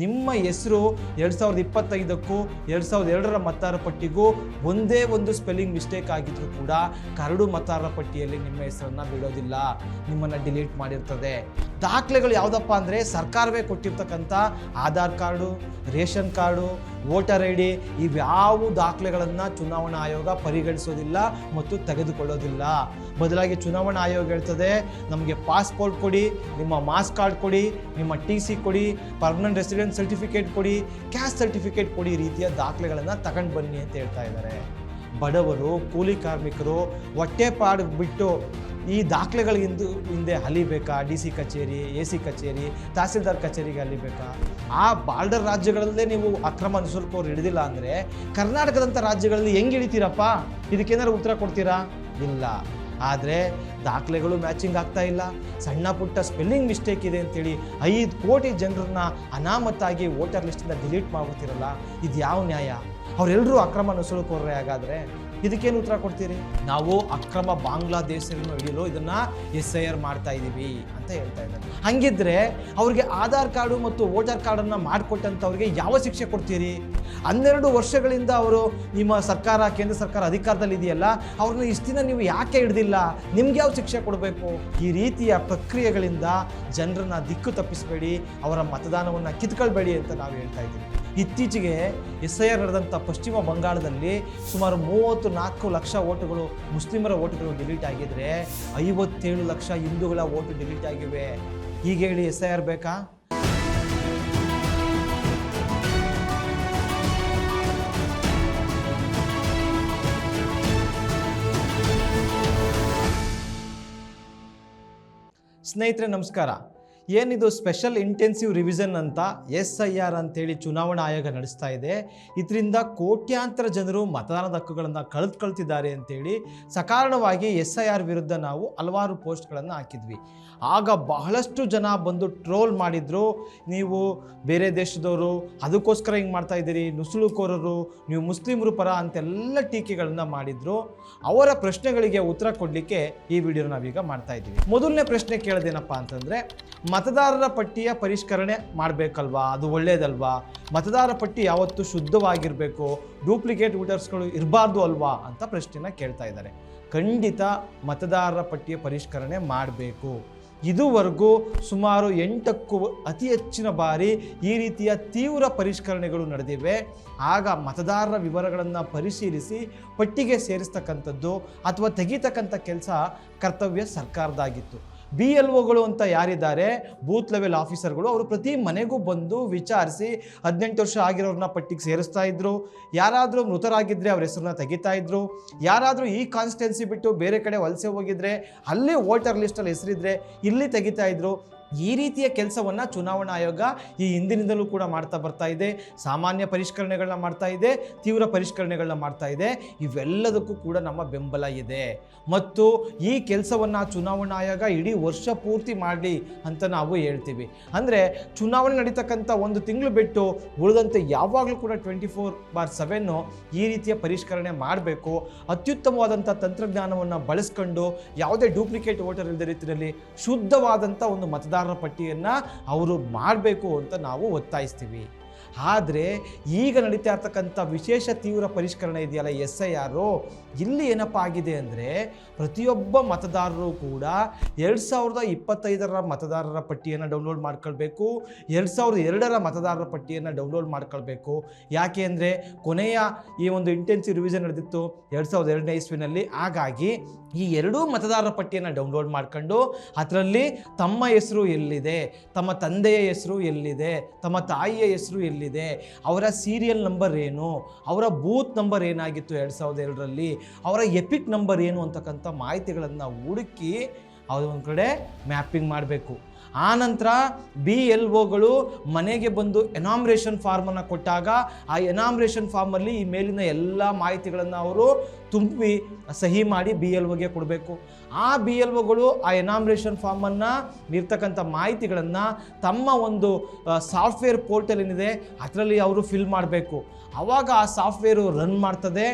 ನಿಮ್ಮ ಹೆಸರು 2025ಕ್ಕೂ 2002ರ ಮತದಾರರ ಪಟ್ಟಿಗೂ ಒಂದೇ ಒಂದು ಸ್ಪೆಲ್ಲಿಂಗ್ ಮಿಸ್ಟೇಕ್ ಆಗಿದ್ರು ಕೂಡ ಕರಡು ಮತದಾರರ ಪಟ್ಟಿಯಲ್ಲಿ ನಿಮ್ಮ ಹೆಸರನ್ನು ಬಿಡೋದಿಲ್ಲ, ನಿಮ್ಮನ್ನು ಡಿಲೀಟ್ ಮಾಡಿರ್ತದೆ. ದಾಖಲೆಗಳು ಯಾವುದಪ್ಪ ಅಂದರೆ ಸರ್ಕಾರವೇ ಕೊಟ್ಟಿರ್ತಕ್ಕಂಥ Aadhaar card, ration card, voter I D ಇವ್ಯಾವ ದಾಖಲೆಗಳನ್ನು ಚುನಾವಣಾ ಆಯೋಗ ಪರಿಗಣಿಸೋದಿಲ್ಲ ಮತ್ತು ತೆಗೆದುಕೊಳ್ಳೋದಿಲ್ಲ. ಬದಲಾಗಿ ಚುನಾವಣಾ ಆಯೋಗ ಹೇಳ್ತದೆ, ನಮಗೆ ಪಾಸ್ಪೋರ್ಟ್ ಕೊಡಿ, ನಿಮ್ಮ ಮಾಸ್ ಕಾರ್ಡ್ ಕೊಡಿ, ನಿಮ್ಮ ಟಿ.ಸಿ ಕೊಡಿ, ಪರ್ಮನೆಂಟ್ ರೆಸಿಡೆನ್ಸ್ ಸರ್ಟಿಫಿಕೇಟ್ ಕೊಡಿ, ಕ್ಯಾಸ್ಟ್ ಸರ್ಟಿಫಿಕೇಟ್ ಕೊಡಿ ರೀತಿಯ ದಾಖಲೆಗಳನ್ನು ತಗೊಂಡು ಬನ್ನಿ ಅಂತ ಹೇಳ್ತಾ ಇದ್ದಾರೆ. ಬಡವರು, ಕೂಲಿ ಕಾರ್ಮಿಕರು ಹೊಟ್ಟೆ ಪಾಡು ಬಿಟ್ಟು ಈ ದಾಖಲೆಗಳಿಂದ ಅಲಿಬೇಕಾ? ಡಿ ಸಿ ಕಚೇರಿ, ಎ ಸಿ ಕಚೇರಿ, ತಹಸೀಲ್ದಾರ್ ಕಚೇರಿಗೆ ಅಲಿಬೇಕಾ? ಆ ಬಾರ್ಡರ್ ರಾಜ್ಯಗಳಲ್ಲೇ ನೀವು ಅಕ್ರಮ ನುಸುಳುಕೋರು ಹಿಡಿದಿಲ್ಲ ಅಂದರೆ ಕರ್ನಾಟಕದಂಥ ರಾಜ್ಯಗಳಲ್ಲಿ ಹೆಂಗೆ ಹಿಡಿತೀರಪ್ಪ? ಇದಕ್ಕೇನಾದ್ರು ಉತ್ತರ ಕೊಡ್ತೀರಾ? ಇಲ್ಲ. ಆದರೆ ದಾಖಲೆಗಳು ಮ್ಯಾಚಿಂಗ್ ಆಗ್ತಾ ಇಲ್ಲ, ಸಣ್ಣ ಪುಟ್ಟ ಸ್ಪೆಲ್ಲಿಂಗ್ ಮಿಸ್ಟೇಕ್ ಇದೆ ಅಂತೇಳಿ 5 ಕೋಟಿ ಜನರನ್ನ ಅನಾಮತ್ತಾಗಿ ವೋಟರ್ ಲಿಸ್ಟಿಂದ ಡಿಲೀಟ್ ಮಾಡ್ಬಿಡ್ತೀರಲ್ಲ, ಇದು ಯಾವ ನ್ಯಾಯ? ಅವರೆಲ್ಲರೂ ಅಕ್ರಮ ನುಸುಳುಕೋರ್ರೆ. ಹಾಗಾದರೆ ಇದಕ್ಕೇನು ಉತ್ತರ ಕೊಡ್ತೀರಿ? ನಾವು ಅಕ್ರಮ ಬಾಂಗ್ಲಾದೇಶವನ್ನು ಹಿಡಿಯಲು ಇದನ್ನು SIR ಮಾಡ್ತಾ ಇದ್ದೀವಿ ಅಂತ ಹೇಳ್ತಾ ಇದ್ದಾರೆ. ಹಾಗಿದ್ರೆ ಅವ್ರಿಗೆ ಆಧಾರ್ ಕಾರ್ಡು ಮತ್ತು ವೋಟರ್ ಕಾರ್ಡನ್ನು ಮಾಡಿಕೊಟ್ಟಂಥವ್ರಿಗೆ ಯಾವ ಶಿಕ್ಷೆ ಕೊಡ್ತೀರಿ? 12 ವರ್ಷಗಳಿಂದ ಅವರು ನಿಮ್ಮ ಸರ್ಕಾರ, ಕೇಂದ್ರ ಸರ್ಕಾರ ಅಧಿಕಾರದಲ್ಲಿ ಇದೆಯಲ್ಲ, ಅವ್ರನ್ನ ಇಷ್ಟು ದಿನ ನೀವು ಯಾಕೆ ಹಿಡ್ದಿಲ್ಲ? ನಿಮ್ಗೆ ಯಾವ ಶಿಕ್ಷೆ ಕೊಡಬೇಕು? ಈ ರೀತಿಯ ಪ್ರಕ್ರಿಯೆಗಳಿಂದ ಜನರನ್ನ ದಿಕ್ಕು ತಪ್ಪಿಸಬೇಡಿ, ಅವರ ಮತದಾನವನ್ನು ಕಿತ್ಕೊಳ್ಬೇಡಿ ಅಂತ ನಾವು ಹೇಳ್ತಾ ಇದ್ದೀವಿ. ಇತ್ತೀಚೆಗೆ SIR ನಡೆದಂಥ ಪಶ್ಚಿಮ ಬಂಗಾಳದಲ್ಲಿ ಸುಮಾರು 34 ಲಕ್ಷ ಓಟುಗಳು, ಮುಸ್ಲಿಮರ ಓಟುಗಳು ಡಿಲೀಟ್ ಆಗಿದ್ರೆ 57 ಲಕ್ಷ ಹಿಂದೂಗಳ ಓಟು ಡಿಲೀಟ್ ಆಗಿವೆ. ಹೀಗೆ ಹೇಳಿ SIR ಬೇಕಾ? ಸ್ನೇಹಿತರೆ ನಮಸ್ಕಾರ. ಏನಿದು ಸ್ಪೆಷಲ್ ಇಂಟೆನ್ಸಿವ್ ರಿವಿಷನ್ ಅಂತ SIR ಅಂತೇಳಿ ಚುನಾವಣಾ ಆಯೋಗ ನಡೆಸ್ತಾ ಇದೆ. ಇದರಿಂದ ಕೋಟ್ಯಾಂತರ ಜನರು ಮತದಾನದ ಹಕ್ಕುಗಳನ್ನು ಕಳೆದುಕೊಳ್ತಿದ್ದಾರೆ ಅಂತೇಳಿ ಸಕಾರಣವಾಗಿ SIR ವಿರುದ್ಧ ನಾವು ಹಲವಾರು ಪೋಸ್ಟ್ಗಳನ್ನು ಹಾಕಿದ್ವಿ. ಆಗ ಬಹಳಷ್ಟು ಜನ ಬಂದು ಟ್ರೋಲ್ ಮಾಡಿದರು, ನೀವು ಬೇರೆ ದೇಶದವರು, ಅದಕ್ಕೋಸ್ಕರ ಹಿಂಗೆ ಮಾಡ್ತಾ ಇದ್ದೀರಿ, ನುಸುಳುಕೋರರು, ನೀವು ಮುಸ್ಲಿಮರು ಪರ ಅಂತೆಲ್ಲ ಟೀಕೆಗಳನ್ನು ಮಾಡಿದರು. ಅವರ ಪ್ರಶ್ನೆಗಳಿಗೆ ಉತ್ತರ ಕೊಡಲಿಕ್ಕೆ ಈ ವಿಡಿಯೋ ನಾವೀಗ ಮಾಡ್ತಾ ಇದ್ದೀವಿ. ಮೊದಲನೇ ಪ್ರಶ್ನೆ ಕೇಳೋದೇನಪ್ಪ ಅಂತಂದರೆ, ಮತದಾರರ ಪಟ್ಟಿಯ ಪರಿಷ್ಕರಣೆ ಮಾಡಬೇಕಲ್ವಾ? ಅದು ಒಳ್ಳೆಯದಲ್ವಾ? ಮತದಾರರ ಪಟ್ಟಿ ಯಾವತ್ತೂ ಶುದ್ಧವಾಗಿರಬೇಕು, ಡೂಪ್ಲಿಕೇಟ್ ವೋಟರ್ಸ್ಗಳು ಇರಬಾರ್ದು ಅಲ್ವಾ ಅಂತ ಪ್ರಶ್ನೆನ ಕೇಳ್ತಾ ಇದ್ದಾರೆ. ಖಂಡಿತ ಮತದಾರರ ಪಟ್ಟಿಯ ಪರಿಷ್ಕರಣೆ ಮಾಡಬೇಕು. ಇದುವರೆಗೂ ಸುಮಾರು 8ಕ್ಕೂ ಅತಿ ಹೆಚ್ಚಿನ ಬಾರಿ ಈ ರೀತಿಯ ತೀವ್ರ ಪರಿಷ್ಕರಣೆಗಳು ನಡೆದಿವೆ. ಆಗ ಮತದಾರರ ವಿವರಗಳನ್ನು ಪರಿಶೀಲಿಸಿ ಪಟ್ಟಿಗೆ ಸೇರಿಸ್ತಕ್ಕಂಥದ್ದು ಅಥವಾ ತೆಗೀತಕ್ಕಂಥ ಕೆಲಸ ಕರ್ತವ್ಯ ಸರ್ಕಾರದಾಗಿತ್ತು. BLOಗಳು ಅಂತ ಯಾರಿದ್ದಾರೆ, ಬೂತ್ ಲೆವೆಲ್ ಆಫೀಸರ್ಗಳು, ಅವರು ಪ್ರತಿ ಮನೆಗೂ ಬಂದು ವಿಚಾರಿಸಿ 18 ವರ್ಷ ಆಗಿರೋರನ್ನ ಪಟ್ಟಿಗೆ ಸೇರಿಸ್ತಾ ಇದ್ರು. ಯಾರಾದರೂ ಮೃತರಾಗಿದ್ದರೆ ಅವ್ರ ಹೆಸರನ್ನ ತೆಗಿತಾ ಇದ್ರು. ಯಾರಾದರೂ ಈ ಕಾನ್ಸ್ಟಿಟ್ಯೂನ್ಸಿ ಬಿಟ್ಟು ಬೇರೆ ಕಡೆ ವಲಸೆ ಹೋಗಿದ್ರೆ ಅಲ್ಲಿ ವೋಟರ್ ಲಿಸ್ಟಲ್ಲಿ ಹೆಸರಿದ್ರೆ ಇಲ್ಲಿ ತೆಗಿತಾ ಇದ್ರು. ಈ ರೀತಿಯ ಕೆಲಸವನ್ನು ಚುನಾವಣಾ ಆಯೋಗ ಈ ಹಿಂದಿನಿಂದಲೂ ಕೂಡ ಮಾಡ್ತಾ ಬರ್ತಾ ಇದೆ. ಸಾಮಾನ್ಯ ಪರಿಷ್ಕರಣೆಗಳನ್ನ ಮಾಡ್ತಾ ಇದೆ, ತೀವ್ರ ಪರಿಷ್ಕರಣೆಗಳನ್ನ ಮಾಡ್ತಾ ಇದೆ. ಇವೆಲ್ಲದಕ್ಕೂ ಕೂಡ ನಮ್ಮ ಬೆಂಬಲ ಇದೆ ಮತ್ತು ಈ ಕೆಲಸವನ್ನು ಚುನಾವಣಾ ಆಯೋಗ ಇಡೀ ವರ್ಷ ಪೂರ್ತಿ ಮಾಡಲಿ ಅಂತ ನಾವು ಹೇಳ್ತೀವಿ. ಅಂದರೆ ಚುನಾವಣೆ ನಡೀತಕ್ಕಂಥ 1 ತಿಂಗಳು ಬಿಟ್ಟು ಉಳಿದಂತೆ ಯಾವಾಗಲೂ ಕೂಡ 24/7 ಈ ರೀತಿಯ ಪರಿಷ್ಕರಣೆ ಮಾಡಬೇಕು. ಅತ್ಯುತ್ತಮವಾದಂಥ ತಂತ್ರಜ್ಞಾನವನ್ನು ಬಳಸ್ಕೊಂಡು ಯಾವುದೇ ಡೂಪ್ಲಿಕೇಟ್ ವೋಟರ್ ಇಲ್ಲದ ರೀತಿಯಲ್ಲಿ ಶುದ್ಧವಾದಂಥ ಒಂದು ಮತದಾರರ ಪಟ್ಟಿಯನ್ನು ಅವರು ಮಾಡಬೇಕು ಅಂತ ನಾವು ಒತ್ತಾಯಿಸ್ತೀವಿ. ಆದರೆ ಈಗ ನಡೀತಾ ಇರ್ತಕ್ಕಂಥ ವಿಶೇಷ ತೀವ್ರ ಪರಿಷ್ಕರಣೆ ಇದೆಯಲ್ಲ SIR, ಇಲ್ಲಿ ಏನಪ್ಪ ಆಗಿದೆ ಅಂದರೆ ಪ್ರತಿಯೊಬ್ಬ ಮತದಾರರು ಕೂಡ 2025ರ ಮತದಾರರ ಪಟ್ಟಿಯನ್ನು ಡೌನ್ಲೋಡ್ ಮಾಡ್ಕೊಳ್ಬೇಕು, 2002ರ ಮತದಾರರ ಪಟ್ಟಿಯನ್ನು ಡೌನ್ಲೋಡ್ ಮಾಡ್ಕೊಳ್ಬೇಕು. ಯಾಕೆ ಅಂದರೆ ಕೊನೆಯ ಈ ಒಂದು ಇಂಟೆನ್ಸಿವ್ ರಿವಿಷನ್ ನಡೆದಿತ್ತು 2002ನೇ ಇಸ್ವಿನಲ್ಲಿ. ಹಾಗಾಗಿ ಈ 2 ಮತದಾರರ ಪಟ್ಟಿಯನ್ನು ಡೌನ್ಲೋಡ್ ಮಾಡ್ಕೊಂಡು ಅದರಲ್ಲಿ ತಮ್ಮ ಹೆಸರು ಎಲ್ಲಿದೆ, ತಮ್ಮ ತಂದೆಯ ಹೆಸರು ಎಲ್ಲಿದೆ, ತಮ್ಮ ತಾಯಿಯ ಹೆಸರು ಎಲ್ಲಿದೆ, ಅವರ ಸೀರಿಯಲ್ ನಂಬರ್ ಏನು, ಅವರ ಬೂತ್ ನಂಬರ್ ಏನಾಗಿತ್ತು 2002ರಲ್ಲಿ, ಅವರ ಎಪಿಕ್ ನಂಬರ್ ಏನು ಅಂತಕ್ಕಂಥ ಮಾಹಿತಿಗಳನ್ನು ಹುಡುಕಿ ಒಂದು ಕಡೆ ಮ್ಯಾಪಿಂಗ್ ಮಾಡಬೇಕು. ಆನಂತರ BLOಗಳು ಮನೆಗೆ ಬಂದು ಎನಾಮ್ರೇಷನ್ ಫಾರ್ಮನ್ನು ಕೊಟ್ಟಾಗ ಆ ಎನಾಮ್ರೇಷನ್ ಫಾರ್ಮಲ್ಲಿ ಈ ಮೇಲಿನ ಎಲ್ಲ ಮಾಹಿತಿಗಳನ್ನು ಅವರು ತುಂಬಿ ಸಹಿ ಮಾಡಿ BLOಗೆ ಕೊಡಬೇಕು. ಆ BLOಗಳು ಆ ಎನಾಮ್ರೇಷನ್ ಫಾರ್ಮನ್ನು ಇರ್ತಕ್ಕಂಥ ಮಾಹಿತಿಗಳನ್ನು ತಮ್ಮ ಒಂದು ಸಾಫ್ಟ್ವೇರ್ ಪೋರ್ಟಲ್ ಏನಿದೆ ಅದರಲ್ಲಿ ಅವರು ಫಿಲ್ ಮಾಡಬೇಕು. ಆವಾಗ ಆ ಸಾಫ್ಟ್ವೇರು ರನ್ ಮಾಡ್ತದೆ.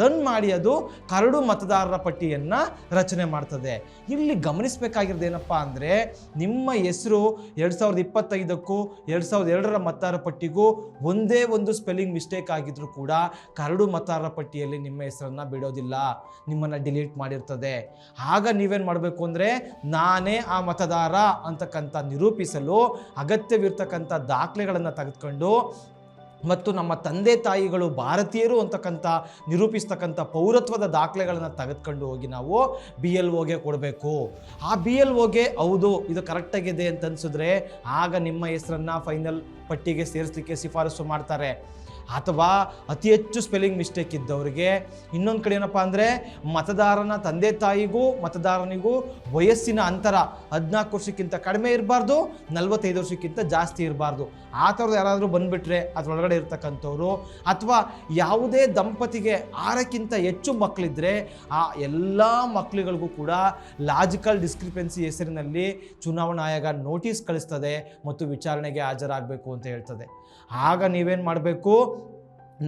ರನ್ ಮಾಡಿ ಅದು ಕರಡು ಮತದಾರರ ಪಟ್ಟಿಯನ್ನು ರಚನೆ ಮಾಡ್ತದೆ. ಇಲ್ಲಿ ಗಮನಿಸಬೇಕಾಗಿರೋದು ಏನಪ್ಪ ಅಂದರೆ, ನಿಮ್ಮ ಹೆಸರು 2025ಕ್ಕೂ 2002ರ ಮತದಾರರ ಪಟ್ಟಿಗೂ ಒಂದೇ ಒಂದು ಸ್ಪೆಲ್ಲಿಂಗ್ ಮಿಸ್ಟೇಕ್ ಆಗಿದ್ರೂ ಕೂಡ ಕರಡು ಮತದಾರರ ಪಟ್ಟಿಯಲ್ಲಿ ನಿಮ್ಮ ಹೆಸರನ್ನು ಬಿಡೋದಿಲ್ಲ, ನಿಮ್ಮನ್ನು ಡಿಲೀಟ್ ಮಾಡಿರ್ತದೆ. ಆಗ ನೀವೇನು ಮಾಡಬೇಕು ಅಂದರೆ, ನಾನೇ ಆ ಮತದಾರ ಅಂತಕ್ಕಂಥ ನಿರೂಪಿಸಲು ಅಗತ್ಯವಿರ್ತಕ್ಕಂಥ ದಾಖಲೆಗಳನ್ನು ತೆಗೆದುಕೊಂಡು ಮತ್ತು ನಮ್ಮ ತಂದೆ ತಾಯಿಗಳು ಭಾರತೀಯರು ಅಂತಕ್ಕಂಥ ನಿರೂಪಿಸ್ತಕ್ಕಂಥ ಪೌರತ್ವದ ದಾಖಲೆಗಳನ್ನು ತೆಗೆದುಕೊಂಡು ಹೋಗಿ ನಾವು BLOಗೆ ಕೊಡಬೇಕು. ಆ BLOಗೆ ಹೌದು ಇದು ಕರೆಕ್ಟಾಗಿದೆ ಅಂತ ಅನಿಸಿದ್ರೆ ಆಗ ನಿಮ್ಮ ಹೆಸರನ್ನು ಫೈನಲ್ ಪಟ್ಟಿಗೆ ಸೇರಿಸಲಿಕ್ಕೆ ಶಿಫಾರಸು ಮಾಡ್ತಾರೆ. ಅಥವಾ ಅತಿ ಹೆಚ್ಚು ಸ್ಪೆಲ್ಲಿಂಗ್ ಮಿಸ್ಟೇಕ್ ಇದ್ದವರಿಗೆ ಇನ್ನೊಂದು ಕಡೆ ಏನಪ್ಪ ಅಂದರೆ, ಮತದಾರನ ತಂದೆ ತಾಯಿಗೂ ಮತದಾರನಿಗೂ ವಯಸ್ಸಿನ ಅಂತರ 14 ವರ್ಷಕ್ಕಿಂತ ಕಡಿಮೆ ಇರಬಾರ್ದು, 45 ವರ್ಷಕ್ಕಿಂತ ಜಾಸ್ತಿ ಇರಬಾರ್ದು. ಆ ಥರದ್ದು ಯಾರಾದರೂ ಬಂದುಬಿಟ್ರೆ ಅದರೊಳಗಡೆ ಇರ್ತಕ್ಕಂಥವ್ರು, ಅಥವಾ ಯಾವುದೇ ದಂಪತಿಗೆ 6ಕ್ಕಿಂತ ಹೆಚ್ಚು ಮಕ್ಕಳಿದ್ದರೆ ಆ ಎಲ್ಲ ಮಕ್ಕಳುಗಳಿಗೂ ಕೂಡ ಲಾಜಿಕಲ್ ಡಿಸ್ಕ್ರಿಪೆನ್ಸಿ ಹೆಸರಿನಲ್ಲಿ ಚುನಾವಣಾ ಆಯೋಗ ನೋಟಿಸ್ ಕಳಿಸ್ತದೆ ಮತ್ತು ವಿಚಾರಣೆಗೆ ಹಾಜರಾಗಬೇಕು ಅಂತ ಹೇಳ್ತದೆ. ಆಗ ನೀವೇನು ಮಾಡಬೇಕು,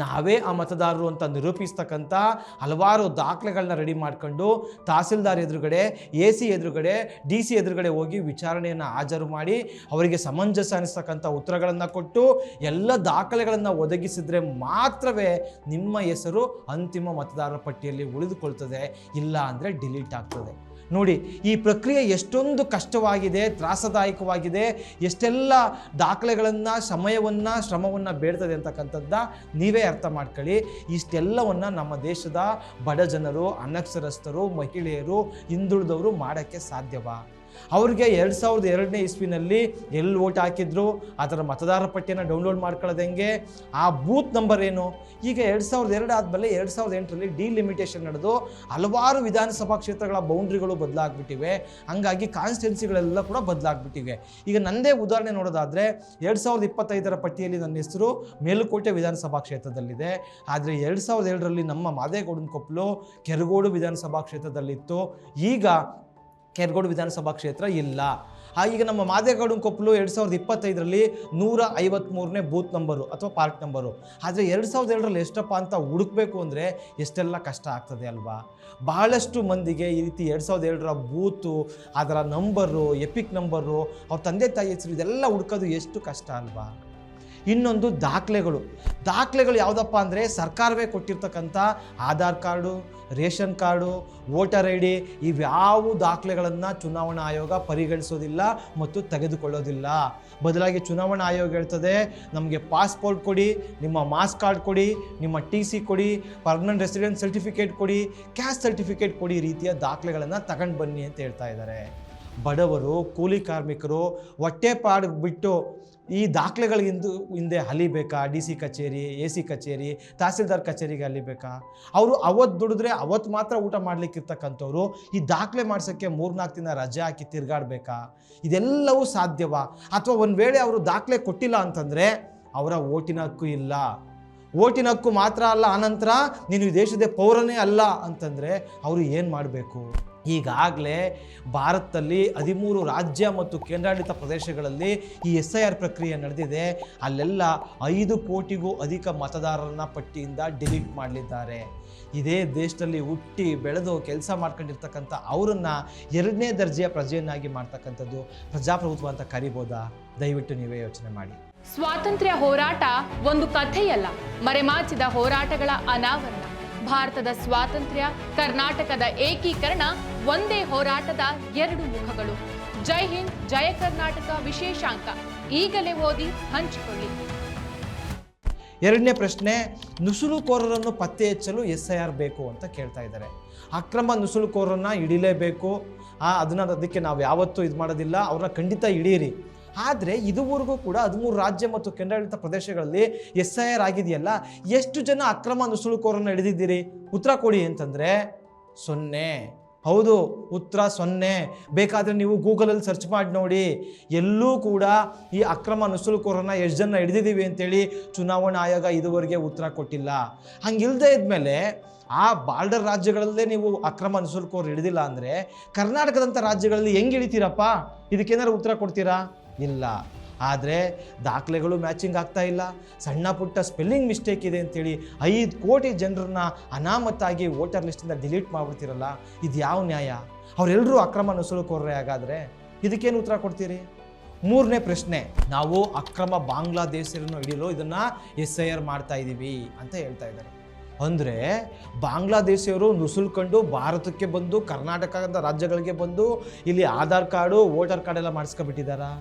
ನಾವೇ ಆ ಮತದಾರರು ಅಂತ ನಿರೂಪಿಸ್ತಕ್ಕಂಥ ಹಲವಾರು ದಾಖಲೆಗಳನ್ನ ರೆಡಿ ಮಾಡ್ಕೊಂಡು ತಹಸೀಲ್ದಾರ್ ಎದುರುಗಡೆ, AC ಎದುರುಗಡೆ, DC ಎದುರುಗಡೆ ಹೋಗಿ ವಿಚಾರಣೆಯನ್ನು ಹಾಜರು ಮಾಡಿ ಅವರಿಗೆ ಸಮಂಜಸ ಅನಿಸ್ತಕ್ಕಂಥ ಉತ್ತರಗಳನ್ನು ಕೊಟ್ಟು ಎಲ್ಲ ದಾಖಲೆಗಳನ್ನು ಒದಗಿಸಿದರೆ ಮಾತ್ರವೇ ನಿಮ್ಮ ಹೆಸರು ಅಂತಿಮ ಮತದಾರರ ಪಟ್ಟಿಯಲ್ಲಿ ಉಳಿದುಕೊಳ್ತದೆ, ಇಲ್ಲ ಅಂದರೆ ಡಿಲೀಟ್ ಆಗ್ತದೆ. ನೋಡಿ, ಈ ಪ್ರಕ್ರಿಯೆ ಎಷ್ಟೊಂದು ಕಷ್ಟವಾಗಿದೆ, ತ್ರಾಸದಾಯಕವಾಗಿದೆ, ಎಷ್ಟೆಲ್ಲ ದಾಖಲೆಗಳನ್ನು, ಸಮಯವನ್ನು, ಶ್ರಮವನ್ನು ಬೇಡ್ತದೆ ಅಂತಕ್ಕಂಥದ್ದನ್ನ ನೀವೇ ಅರ್ಥ ಮಾಡ್ಕೊಳ್ಳಿ. ಇಷ್ಟೆಲ್ಲವನ್ನು ನಮ್ಮ ದೇಶದ ಬಡ ಜನರು, ಅನಕ್ಷರಸ್ಥರು, ಮಹಿಳೆಯರು, ಹಿಂದುಳಿದವರು ಮಾಡೋಕ್ಕೆ ಸಾಧ್ಯವಾ? ಅವ್ರಿಗೆ 2002ನೇ ಇಸ್ವಿನಲ್ಲಿ ಎಲ್ಲಿ ವೋಟ್ ಹಾಕಿದ್ರು, ಅದರ ಮತದಾರರ ಪಟ್ಟಿಯನ್ನು ಡೌನ್ಲೋಡ್ ಮಾಡ್ಕೊಳ್ಳೋದು ಹೆಂಗೆ, ಆ ಬೂತ್ ನಂಬರ್ ಏನು? ಈಗ 2002 ಆದಮೇಲೆ 2008ರಲ್ಲಿ ಡಿಲಿಮಿಟೇಷನ್ ನಡೆದು ಹಲವಾರು ವಿಧಾನಸಭಾ ಕ್ಷೇತ್ರಗಳ ಬೌಂಡ್ರಿಗಳು ಬದಲಾಗ್ಬಿಟ್ಟಿವೆ. ಹಂಗಾಗಿ ಕಾನ್ಸ್ಟಿಟ್ಯೂನ್ಸಿಗಳೆಲ್ಲ ಕೂಡ ಬದಲಾಗ್ಬಿಟ್ಟಿವೆ. ಈಗ ನನ್ನದೇ ಉದಾಹರಣೆ ನೋಡೋದಾದರೆ 2025ರ ಪಟ್ಟಿಯಲ್ಲಿ ನನ್ನ ಹೆಸರು ಮೇಲುಕೋಟೆ ವಿಧಾನಸಭಾ ಕ್ಷೇತ್ರದಲ್ಲಿದೆ. ಆದರೆ 2002ರಲ್ಲಿ ನಮ್ಮ ಮಾದೇಗೌಡನ ಕೊಪ್ಪಲು ಕೆರಗೋಡು ವಿಧಾನಸಭಾ ಕ್ಷೇತ್ರದಲ್ಲಿತ್ತು. ಈಗ ಕೆರಗೋಡು ವಿಧಾನಸಭಾ ಕ್ಷೇತ್ರ ಇಲ್ಲ. ಈಗ ನಮ್ಮ ಮಾದೇಗೌಡನ ಕೊಪ್ಪಲು 2025ರಲ್ಲಿ 153ನೇ ಬೂತ್ ನಂಬರು ಅಥವಾ ಪಾರ್ಟ್ ನಂಬರು. ಆದರೆ 2002ರಲ್ಲಿ ಎಷ್ಟಪ್ಪ ಅಂತ ಹುಡುಕಬೇಕು ಅಂದರೆ ಎಷ್ಟೆಲ್ಲ ಕಷ್ಟ ಆಗ್ತದೆ ಅಲ್ವಾ? ಬಹಳಷ್ಟು ಮಂದಿಗೆ ಈ ರೀತಿ 2002ರ ಬೂತು, ಅದರ ನಂಬರು, ಎಪಿಕ್ ನಂಬರು, ಅವ್ರ ತಂದೆ ತಾಯಿ ಹೆಸರು, ಇದೆಲ್ಲ ಹುಡುಕೋದು ಎಷ್ಟು ಕಷ್ಟ ಅಲ್ವಾ? ಇನ್ನೊಂದು ದಾಖಲೆಗಳು ಯಾವುದಪ್ಪ ಅಂದರೆ, ಸರ್ಕಾರವೇ ಕೊಟ್ಟಿರ್ತಕ್ಕಂಥ Aadhaar card, ration card, voter ID ಇವ್ಯಾವ ದಾಖಲೆಗಳನ್ನು ಚುನಾವಣಾ ಆಯೋಗ ಪರಿಗಣಿಸೋದಿಲ್ಲ ಮತ್ತು ತೆಗೆದುಕೊಳ್ಳೋದಿಲ್ಲ. ಬದಲಾಗಿ ಚುನಾವಣಾ ಆಯೋಗ ಹೇಳ್ತದೆ, ನಮಗೆ ಪಾಸ್ಪೋರ್ಟ್ ಕೊಡಿ, ನಿಮ್ಮ ಮಾಸ್ ಕಾರ್ಡ್ ಕೊಡಿ, ನಿಮ್ಮ TC ಕೊಡಿ, ಪರ್ಮನೆಂಟ್ ರೆಸಿಡೆನ್ಸ್ ಸರ್ಟಿಫಿಕೇಟ್ ಕೊಡಿ, ಕ್ಯಾಸ್ಟ್ ಸರ್ಟಿಫಿಕೇಟ್ ಕೊಡಿ, ಈ ರೀತಿಯ ದಾಖಲೆಗಳನ್ನು ತಗೊಂಡು ಬನ್ನಿ ಅಂತ ಹೇಳ್ತಾ ಇದ್ದಾರೆ. ಬಡವರು, ಕೂಲಿ ಕಾರ್ಮಿಕರು ಹೊಟ್ಟೆಪಾಡು ಬಿಟ್ಟು ಈ ದಾಖಲೆಗಳಿಂದ ಹಿಂದೆ ಅಲಿಬೇಕಾ? DC ಕಚೇರಿ, AC ಕಚೇರಿ, ತಹಸೀಲ್ದಾರ್ ಕಚೇರಿಗೆ ಅಲಿಬೇಕಾ? ಅವರು ಅವತ್ತು ದುಡಿದ್ರೆ ಅವತ್ತು ಮಾತ್ರ ಊಟ ಮಾಡಲಿಕ್ಕಿರ್ತಕ್ಕಂಥವ್ರು ಈ ದಾಖಲೆ ಮಾಡಿಸೋಕ್ಕೆ 3-4 ದಿನ ರಜೆ ಹಾಕಿ ತಿರುಗಾಡಬೇಕಾ? ಇದೆಲ್ಲವೂ ಸಾಧ್ಯವಾ? ಅಥವಾ ಒಂದು ವೇಳೆ ಅವರು ದಾಖಲೆ ಕೊಟ್ಟಿಲ್ಲ ಅಂತಂದರೆ ಅವರ ಓಟಿನ ಹಕ್ಕು ಇಲ್ಲ. ಓಟಿನ ಹಕ್ಕು ಮಾತ್ರ ಅಲ್ಲ, ಆನಂತರ ನೀನು ಈ ದೇಶದ ಪೌರನೇ ಅಲ್ಲ ಅಂತಂದರೆ ಅವರು ಏನು ಮಾಡಬೇಕು? ಈಗಾಗಲೇ ಭಾರತದಲ್ಲಿ 13 ರಾಜ್ಯ ಮತ್ತು ಕೇಂದ್ರಾಡಳಿತ ಪ್ರದೇಶಗಳಲ್ಲಿ ಈ SIR ಪ್ರಕ್ರಿಯೆ ನಡೆದಿದೆ. ಅಲ್ಲೆಲ್ಲ 5 ಕೋಟಿಗೂ ಅಧಿಕ ಮತದಾರರನ್ನ ಪಟ್ಟಿಯಿಂದ ಡಿಲೀಟ್ ಮಾಡಲಿದ್ದಾರೆ. ಇದೇ ದೇಶದಲ್ಲಿ ಹುಟ್ಟಿ ಬೆಳೆದು ಕೆಲಸ ಮಾಡ್ಕೊಂಡಿರ್ತಕ್ಕಂಥ ಅವರನ್ನು 2ನೇ ದರ್ಜೆಯ ಪ್ರಜೆಯನ್ನಾಗಿ ಮಾಡ್ತಕ್ಕಂಥದ್ದು ಪ್ರಜಾಪ್ರಭುತ್ವ ಅಂತ ಕರಿಬೋದಾ? ದಯವಿಟ್ಟು ನೀವೇ ಯೋಚನೆ ಮಾಡಿ. ಸ್ವಾತಂತ್ರ್ಯ ಹೋರಾಟ ಒಂದು ಕಥೆಯಲ್ಲ, ಮರೆಮಾಚಿದ ಹೋರಾಟಗಳ ಅನಾವರಣ. ಭಾರತದ ಸ್ವಾತಂತ್ರ್ಯ, ಕರ್ನಾಟಕದ ಏಕೀಕರಣ ಒಂದೇ ಹೋರಾಟದ 2 ಮುಖಗಳು. ಜೈ ಹಿಂದ್, ಜಯ ಕರ್ನಾಟಕ ವಿಶೇಷಾಂಕ ಈಗಲೇ ಓದಿ ಹಂಚಿಕೊಳ್ಳಿ. 2ನೇ ಪ್ರಶ್ನೆ, ನುಸುಳುಕೋರರನ್ನು ಪತ್ತೆ ಹಚ್ಚಲು SIR ಬೇಕು ಅಂತ ಕೇಳ್ತಾ ಇದ್ದಾರೆ. ಅಕ್ರಮ ನುಸುಳುಕೋರರನ್ನು ಹಿಡಿಲೇಬೇಕು. ಅದಕ್ಕೆ ನಾವು ಯಾವತ್ತೂ ಇದು ಮಾಡೋದಿಲ್ಲ, ಅವ್ರನ್ನ ಖಂಡಿತ ಹಿಡೀರಿ. ಆದರೆ ಇದುವರೆಗೂ ಕೂಡ 13 ರಾಜ್ಯ ಮತ್ತು ಕೇಂದ್ರಾಡಳಿತ ಪ್ರದೇಶಗಳಲ್ಲಿ SIR ಆಗಿದೆಯಲ್ಲ, ಎಷ್ಟು ಜನ ಅಕ್ರಮ ನುಸುಳುಕೋರನ್ನು ಹಿಡಿದಿದ್ದೀರಿ? ಉತ್ತರ ಕೊಡಿ ಅಂತಂದರೆ 0. ಹೌದು, ಉತ್ತರ 0. ಬೇಕಾದರೆ ನೀವು ಗೂಗಲಲ್ಲಿ ಸರ್ಚ್ ಮಾಡಿ ನೋಡಿ, ಎಲ್ಲೂ ಕೂಡ ಈ ಅಕ್ರಮ ನುಸುಳುಕೋರನ್ನು ಎಷ್ಟು ಜನ ಹಿಡಿದಿದ್ದೀವಿ ಅಂತೇಳಿ ಚುನಾವಣಾ ಆಯೋಗ ಇದುವರೆಗೆ ಉತ್ತರ ಕೊಟ್ಟಿಲ್ಲ. ಹಂಗಿಲ್ಲದೆ ಇದ್ಮೇಲೆ ಆ ಬಾರ್ಡರ್ ರಾಜ್ಯಗಳಲ್ಲೇ ನೀವು ಅಕ್ರಮ ನುಸುಳುಕೋರು ಹಿಡಿದಿಲ್ಲ ಅಂದರೆ ಕರ್ನಾಟಕದಂಥ ರಾಜ್ಯಗಳಲ್ಲಿ ಹೆಂಗೆ ಹಿಡಿತೀರಪ್ಪ? ಇದಕ್ಕೇನಾದ್ರು ಉತ್ತರ ಕೊಡ್ತೀರಾ? ಇಲ್ಲ. ಆದರೆ ದಾಖಲೆಗಳು ಮ್ಯಾಚಿಂಗ್ ಆಗ್ತಾ ಇಲ್ಲ, ಸಣ್ಣ ಪುಟ್ಟ ಸ್ಪೆಲ್ಲಿಂಗ್ ಮಿಸ್ಟೇಕ್ ಇದೆ ಅಂತೇಳಿ 5 ಕೋಟಿ ಜನರನ್ನ ಅನಾಮತ್ತಾಗಿ ವೋಟರ್ ಲಿಸ್ಟಿಂದ ಡಿಲೀಟ್ ಮಾಡಿಬಿಡ್ತೀರಲ್ಲ, ಇದು ಯಾವ ನ್ಯಾಯ? ಅವರೆಲ್ಲರೂ ಅಕ್ರಮ ನುಸುಳುಕೋರರೇ. ಹಾಗಾದರೆ ಇದಕ್ಕೇನು ಉತ್ತರ ಕೊಡ್ತೀರಿ? ಮೂರನೇ ಪ್ರಶ್ನೆ, ನಾವು ಅಕ್ರಮ ಬಾಂಗ್ಲಾದೇಶಿಯರನ್ನು ಹಿಡಿಯಲು ಇದನ್ನು SIR ಮಾಡ್ತಾ ಇದ್ದೀವಿ ಅಂತ ಹೇಳ್ತಾ ಇದ್ದಾರೆ. ಅಂದರೆ ಬಾಂಗ್ಲಾದೇಶಿಯವರು ನುಸುಳ್ಕೊಂಡು ಭಾರತಕ್ಕೆ ಬಂದು ಕರ್ನಾಟಕದ ರಾಜ್ಯಗಳಿಗೆ ಬಂದು ಇಲ್ಲಿ ಆಧಾರ್ ಕಾರ್ಡು ವೋಟರ್ ಕಾರ್ಡ್ ಎಲ್ಲ ಮಾಡಿಸ್ಕೊಬಿಟ್ಟಿದ್ದಾರಾ?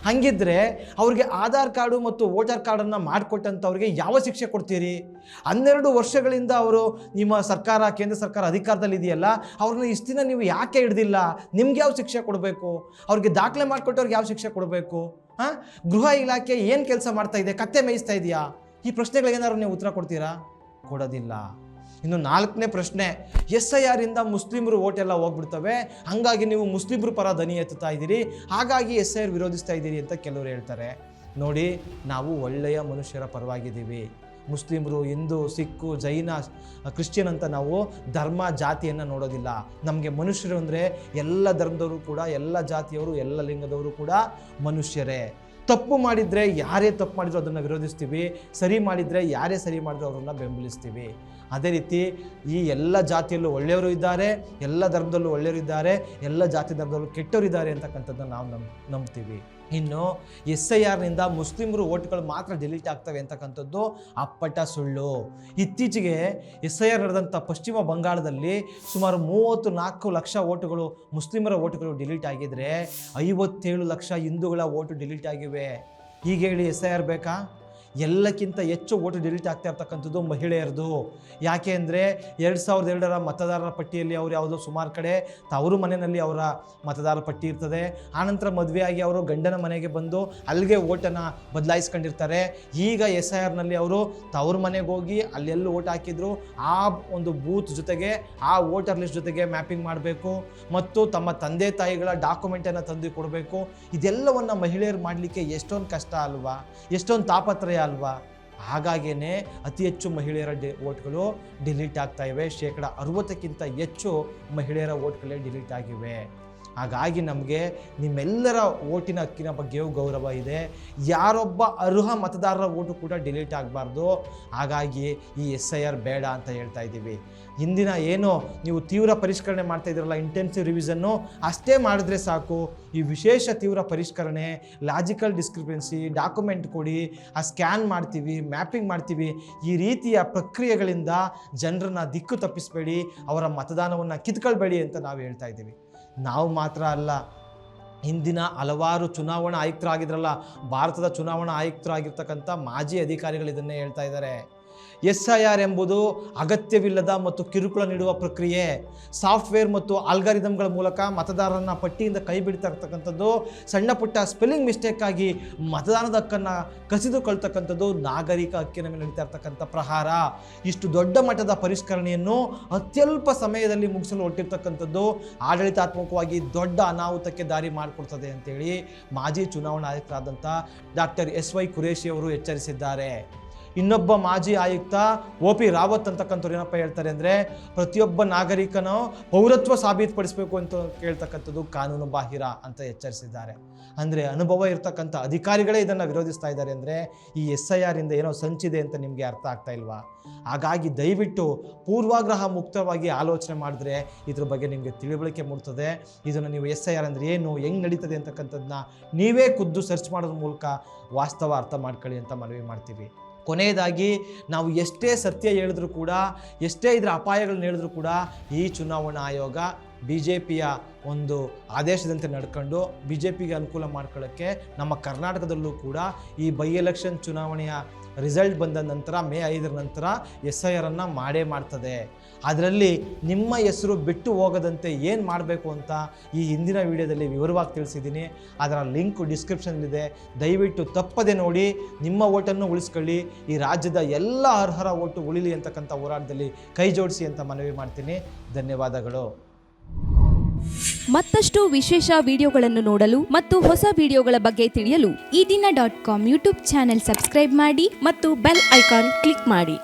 ಹಾಗಿದ್ರೆ ಅವ್ರಿಗೆ ಆಧಾರ್ ಕಾರ್ಡು ಮತ್ತು ವೋಟರ್ ಕಾರ್ಡನ್ನು ಮಾಡಿಕೊಟ್ಟಂಥವ್ರಿಗೆ ಯಾವ ಶಿಕ್ಷೆ ಕೊಡ್ತೀರಿ? 12 ವರ್ಷಗಳಿಂದ ಅವರು ನಿಮ್ಮ ಸರ್ಕಾರ, ಕೇಂದ್ರ ಸರ್ಕಾರ ಅಧಿಕಾರದಲ್ಲಿ ಇದೆಯಲ್ಲ, ಅವ್ರನ್ನ ಇಷ್ಟು ದಿನ ನೀವು ಯಾಕೆ ಹಿಡ್ದಿಲ್ಲ? ನಿಮ್ಗೆ ಯಾವ ಶಿಕ್ಷೆ ಕೊಡಬೇಕು? ಅವ್ರಿಗೆ ದಾಖಲೆ ಮಾಡಿಕೊಟ್ಟವ್ರಿಗೆ ಯಾವ ಶಿಕ್ಷೆ ಕೊಡಬೇಕು? ಗೃಹ ಇಲಾಖೆ ಏನು ಕೆಲಸ ಮಾಡ್ತಾ ಇದೆ? ಕತ್ತೆ ಮೇಯಿಸ್ತಾ ಇದೆಯಾ? ಈ ಪ್ರಶ್ನೆಗಳಿಗೇನಾದ್ರು ನೀವು ಉತ್ತರ ಕೊಡ್ತೀರಾ? ಕೊಡೋದಿಲ್ಲ. ಇನ್ನು 4ನೇ ಪ್ರಶ್ನೆ, SIR ಇಂದ ಮುಸ್ಲಿಮರು ಓಟ್ ಎಲ್ಲ ಹೋಗ್ಬಿಡ್ತವೆ, ಹಾಗಾಗಿ ನೀವು ಮುಸ್ಲಿಮರು ಪರ ಧ್ವನಿ ಎತ್ತುತ್ತಾ ಇದ್ದೀರಿ, ಹಾಗಾಗಿ SIR ವಿರೋಧಿಸ್ತಾ ಇದ್ದೀರಿ ಅಂತ ಕೆಲವರು ಹೇಳ್ತಾರೆ. ನೋಡಿ, ನಾವು ಒಳ್ಳೆಯ ಮನುಷ್ಯರ ಪರವಾಗಿದ್ದೀವಿ. ಮುಸ್ಲಿಮರು, ಹಿಂದೂ, ಸಿಕ್ಕು, ಜೈನ, ಕ್ರಿಶ್ಚಿಯನ್ ಅಂತ ನಾವು ಧರ್ಮ ಜಾತಿಯನ್ನು ನೋಡೋದಿಲ್ಲ. ನಮಗೆ ಮನುಷ್ಯರು ಅಂದರೆ ಎಲ್ಲ ಧರ್ಮದವರು ಕೂಡ, ಎಲ್ಲ ಜಾತಿಯವರು, ಎಲ್ಲ ಲಿಂಗದವರು ಕೂಡ ಮನುಷ್ಯರೇ. ತಪ್ಪು ಮಾಡಿದರೆ ಯಾರೇ ತಪ್ಪು ಮಾಡಿದ್ರು ಅದನ್ನು ವಿರೋಧಿಸ್ತೀವಿ, ಸರಿ ಮಾಡಿದರೆ ಯಾರೇ ಸರಿ ಮಾಡಿದ್ರು ಅವರನ್ನು ಬೆಂಬಲಿಸ್ತೀವಿ. ಅದೇ ರೀತಿ ಈ ಎಲ್ಲ ಜಾತಿಯಲ್ಲೂ ಒಳ್ಳೆಯವರು ಇದ್ದಾರೆ, ಎಲ್ಲ ಧರ್ಮದಲ್ಲೂ ಒಳ್ಳೆಯವರು ಇದ್ದಾರೆ, ಎಲ್ಲ ಜಾತಿ ಧರ್ಮದಲ್ಲೂ ಕೆಟ್ಟವರು ಇದ್ದಾರೆ ಅಂತಕ್ಕಂಥದ್ದನ್ನು ನಾವು ನಂಬ್ತೀವಿ. ಇನ್ನು SIRನಿಂದ ಮುಸ್ಲಿಮರು ಓಟ್ಗಳು ಮಾತ್ರ ಡಿಲೀಟ್ ಆಗ್ತವೆ ಅಂತಕ್ಕಂಥದ್ದು ಅಪ್ಪಟ ಸುಳ್ಳು. ಇತ್ತೀಚೆಗೆ SIR ನಡೆದಂಥ ಪಶ್ಚಿಮ ಬಂಗಾಳದಲ್ಲಿ ಸುಮಾರು 34 ಲಕ್ಷ ಓಟುಗಳು, ಮುಸ್ಲಿಮರ ಓಟುಗಳು ಡಿಲೀಟ್ ಆಗಿದ್ರೆ 57 ಲಕ್ಷ ಹಿಂದೂಗಳ ಓಟು ಡಿಲೀಟ್ ಆಗಿವೆ. ಹೀಗೆ ಹೇಳಿ SIR ಬೇಕಾ? ಎಲ್ಲಕ್ಕಿಂತ ಹೆಚ್ಚು ಓಟು ಡಿಲೀಟ್ ಆಗ್ತಾ ಇರ್ತಕ್ಕಂಥದ್ದು ಮಹಿಳೆಯರದು. ಯಾಕೆ ಅಂದರೆ 2002ರ ಮತದಾರರ ಪಟ್ಟಿಯಲ್ಲಿ ಅವರು ಯಾವುದೋ ಸುಮಾರು ಕಡೆ ತವರು ಮನೆಯಲ್ಲಿ ಅವರ ಮತದಾರರ ಪಟ್ಟಿ ಇರ್ತದೆ. ಆನಂತರ ಮದುವೆಯಾಗಿ ಅವರು ಗಂಡನ ಮನೆಗೆ ಬಂದು ಅಲ್ಲಿಗೆ ಓಟನ್ನು ಬದಲಾಯಿಸ್ಕೊಂಡಿರ್ತಾರೆ. ಈಗ SIRನಲ್ಲಿ ಅವರು ತವರು ಮನೆಗೆ ಹೋಗಿ ಅಲ್ಲೆಲ್ಲೂ ಓಟ್ ಹಾಕಿದ್ರು ಆ ಒಂದು ಬೂತ್ ಜೊತೆಗೆ ಆ ವೋಟರ್ ಲಿಸ್ಟ್ ಜೊತೆಗೆ ಮ್ಯಾಪಿಂಗ್ ಮಾಡಬೇಕು ಮತ್ತು ತಮ್ಮ ತಂದೆ ತಾಯಿಗಳ ಡಾಕ್ಯುಮೆಂಟನ್ನು ತಂದು ಕೊಡಬೇಕು. ಇದೆಲ್ಲವನ್ನು ಮಹಿಳೆಯರು ಮಾಡಲಿಕ್ಕೆ ಎಷ್ಟೊಂದು ಕಷ್ಟ ಅಲ್ವಾ, ಎಷ್ಟೊಂದು ತಾಪತ್ರಯ ಅಲ್ವಾ? ಹಾಗಾಗಿಯೇ ಅತಿ ಹೆಚ್ಚು ಮಹಿಳೆಯರ ಓಟ್ಗಳು ಡಿಲೀಟ್ ಆಗ್ತಾ ಇವೆ. 60%ಕ್ಕಿಂತ ಹೆಚ್ಚು ಮಹಿಳೆಯರ ಓಟ್ಗಳೇ ಡಿಲೀಟ್ ಆಗಿವೆ. ಹಾಗಾಗಿ ನಮಗೆ ನಿಮ್ಮೆಲ್ಲರ ಓಟಿನ ಹಕ್ಕಿನ ಬಗ್ಗೆಯೂ ಗೌರವ ಇದೆ. ಯಾರೊಬ್ಬ ಅರ್ಹ ಮತದಾರರ ಓಟು ಕೂಡ ಡಿಲೀಟ್ ಆಗಬಾರ್ದು. ಹಾಗಾಗಿ ಈ SIR ಬೇಡ ಅಂತ ಹೇಳ್ತಾ ಇದ್ದೀವಿ. ಇಂದಿನ ಏನು ನೀವು ತೀವ್ರ ಪರಿಷ್ಕರಣೆ ಮಾಡ್ತಾ ಇದ್ದೀರಲ್ಲ, ಇಂಟೆನ್ಸಿವ್ ರಿವಿಷನ್ನು, ಅಷ್ಟೇ ಮಾಡಿದ್ರೆ ಸಾಕು. ಈ ವಿಶೇಷ ತೀವ್ರ ಪರಿಷ್ಕರಣೆ, ಲಾಜಿಕಲ್ ಡಿಸ್ಕ್ರಿಪೆನ್ಸಿ, ಡಾಕ್ಯುಮೆಂಟ್ ಕೊಡಿ, ಆ ಸ್ಕ್ಯಾನ್ ಮಾಡ್ತೀವಿ, ಮ್ಯಾಪಿಂಗ್ ಮಾಡ್ತೀವಿ, ಈ ರೀತಿಯ ಪ್ರಕ್ರಿಯೆಗಳಿಂದ ಜನರನ್ನ ದಿಕ್ಕು ತಪ್ಪಿಸಬೇಡಿ, ಅವರ ಮತದಾನವನ್ನು ಕಿತ್ಕೊಳ್ಬೇಡಿ ಅಂತ ನಾವು ಹೇಳ್ತಾ ಇದ್ದೀವಿ. ನಾವು ಮಾತ್ರ ಅಲ್ಲ, ಹಿಂದಿನ ಹಲವಾರು ಚುನಾವಣಾ ಆಯುಕ್ತರಾಗಿದ್ರಲ್ಲ, ಭಾರತದ ಚುನಾವಣಾ ಆಯುಕ್ತರಾಗಿರ್ತಕ್ಕಂಥ ಮಾಜಿ ಅಧಿಕಾರಿಗಳು ಇದನ್ನೇ ಹೇಳ್ತಾ ಇದ್ದಾರೆ. SIR ಎಂಬುದು ಅಗತ್ಯವಿಲ್ಲದ ಮತ್ತು ಕಿರುಕುಳ ನೀಡುವ ಪ್ರಕ್ರಿಯೆ. ಸಾಫ್ಟ್ವೇರ್ ಮತ್ತು ಆಲ್ಗಾರಿದಮ್ಗಳ ಮೂಲಕ ಮತದಾರರನ್ನ ಪಟ್ಟಿಯಿಂದ ಕೈ ಬಿಡ್ತಾ ಇರ್ತಕ್ಕಂಥದ್ದು, ಸಣ್ಣ ಪುಟ್ಟ ಸ್ಪೆಲ್ಲಿಂಗ್ ಮಿಸ್ಟೇಕಾಗಿ ಮತದಾನದ ಹಕ್ಕನ್ನು ಕಸಿದುಕೊಳ್ತಕ್ಕಂಥದ್ದು ನಾಗರಿಕ ಹಕ್ಕಿನ ಮೇಲೆ ನಡೀತಾ ಇರ್ತಕ್ಕಂಥ ಪ್ರಹಾರ. ಇಷ್ಟು ದೊಡ್ಡ ಮಟ್ಟದ ಪರಿಷ್ಕರಣೆಯನ್ನು ಅತ್ಯಲ್ಪ ಸಮಯದಲ್ಲಿ ಮುಗಿಸಲು ಹೊರಟಿರ್ತಕ್ಕಂಥದ್ದು ಆಡಳಿತಾತ್ಮಕವಾಗಿ ದೊಡ್ಡ ಅನಾಹುತಕ್ಕೆ ದಾರಿ ಮಾಡಿಕೊಡ್ತದೆ ಅಂತೇಳಿ ಮಾಜಿ ಚುನಾವಣಾ ಆಯುಕ್ತರಾದಂಥ ಡಾಕ್ಟರ್ SY ಕುರೇಶಿ ಅವರು ಎಚ್ಚರಿಸಿದ್ದಾರೆ. ಇನ್ನೊಬ್ಬ ಮಾಜಿ ಆಯುಕ್ತ OP ರಾವತ್ ಅಂತಕ್ಕಂಥವ್ರು ಏನಪ್ಪ ಹೇಳ್ತಾರೆ ಅಂದರೆ, ಪ್ರತಿಯೊಬ್ಬ ನಾಗರಿಕನೂ ಪೌರತ್ವ ಸಾಬೀತುಪಡಿಸಬೇಕು ಅಂತ ಕೇಳ್ತಕ್ಕಂಥದ್ದು ಕಾನೂನು ಬಾಹಿರ ಅಂತ ಎಚ್ಚರಿಸಿದ್ದಾರೆ. ಅಂದರೆ ಅನುಭವ ಇರ್ತಕ್ಕಂಥ ಅಧಿಕಾರಿಗಳೇ ಇದನ್ನು ವಿರೋಧಿಸ್ತಾ ಇದ್ದಾರೆ ಅಂದರೆ ಈ SIR ಇಂದ ಏನೋ ಸಂಚಿದೆ ಅಂತ ನಿಮಗೆ ಅರ್ಥ ಆಗ್ತಾ ಇಲ್ವಾ? ಹಾಗಾಗಿ ದಯವಿಟ್ಟು ಪೂರ್ವಾಗ್ರಹ ಮುಕ್ತವಾಗಿ ಆಲೋಚನೆ ಮಾಡಿದ್ರೆ ಇದ್ರ ಬಗ್ಗೆ ನಿಮಗೆ ತಿಳುವಳಿಕೆ ಮೂಡ್ತದೆ. ಇದನ್ನು ನೀವು SIR ಅಂದರೆ ಏನು, ಹೆಂಗೆ ನಡೀತದೆ ಅಂತಕ್ಕಂಥದ್ದನ್ನ ನೀವೇ ಖುದ್ದು ಸರ್ಚ್ ಮಾಡೋದ್ರ ಮೂಲಕ ವಾಸ್ತವ ಅರ್ಥ ಮಾಡ್ಕೊಳ್ಳಿ ಅಂತ ಮನವಿ ಮಾಡ್ತೀವಿ. ಕೊನೆಯದಾಗಿ, ನಾವು ಎಷ್ಟೇ ಸತ್ಯ ಹೇಳಿದ್ರು ಕೂಡ, ಎಷ್ಟೇ ಇದರ ಅಪಾಯಗಳನ್ನ ಹೇಳಿದ್ರು ಕೂಡ, ಈ ಚುನಾವಣಾ ಆಯೋಗ BJPಯ ಒಂದು ಆದೇಶದಂತೆ ನಡ್ಕೊಂಡು BJPಗೆ ಅನುಕೂಲ ಮಾಡ್ಕೊಳ್ಳೋಕ್ಕೆ ನಮ್ಮ ಕರ್ನಾಟಕದಲ್ಲೂ ಕೂಡ ಈ ಬೈ ಎಲೆಕ್ಷನ್ ಚುನಾವಣೆಯ ರಿಸಲ್ಟ್ ಬಂದ ನಂತರ ಮೇ 5ರ ನಂತರ SIRನ್ನು ಮಾಡೇ ಮಾಡ್ತದೆ. ಅದರಲ್ಲಿ ನಿಮ್ಮ ಹೆಸರು ಬಿಟ್ಟು ಹೋಗದಂತೆ ಏನು ಮಾಡಬೇಕು ಅಂತ ಈ ಹಿಂದಿನ ವಿಡಿಯೋದಲ್ಲಿ ವಿವರವಾಗಿ ತಿಳಿಸಿದ್ದೀನಿ. ಅದರ ಲಿಂಕ್ ಡಿಸ್ಕ್ರಿಪ್ಷನ್ಲಿದೆ. ದಯವಿಟ್ಟು ತಪ್ಪದೆ ನೋಡಿ, ನಿಮ್ಮ ಓಟನ್ನು ಉಳಿಸ್ಕೊಳ್ಳಿ. ಈ ರಾಜ್ಯದ ಎಲ್ಲ ಅರ್ಹರ ಓಟು ಉಳಿಲಿ ಅಂತಕ್ಕಂಥ ಹೋರಾಟದಲ್ಲಿ ಕೈ ಜೋಡಿಸಿ ಅಂತ ಮನವಿ ಮಾಡ್ತೀನಿ. ಧನ್ಯವಾದಗಳು. ಮತ್ತಷ್ಟು ವಿಶೇಷ ವಿಡಿಯೋಗಳನ್ನು ನೋಡಲು ಮತ್ತು ಹೊಸ ವಿಡಿಯೋಗಳ ಬಗ್ಗೆ ತಿಳಿಯಲು EDina.com ಯೂಟ್ಯೂಬ್ ಚಾನೆಲ್ ಸಬ್ಸ್ಕ್ರೈಬ್ ಮಾಡಿ ಮತ್ತು ಬೆಲ್ ಐಕಾನ್ ಕ್ಲಿಕ್ ಮಾಡಿ.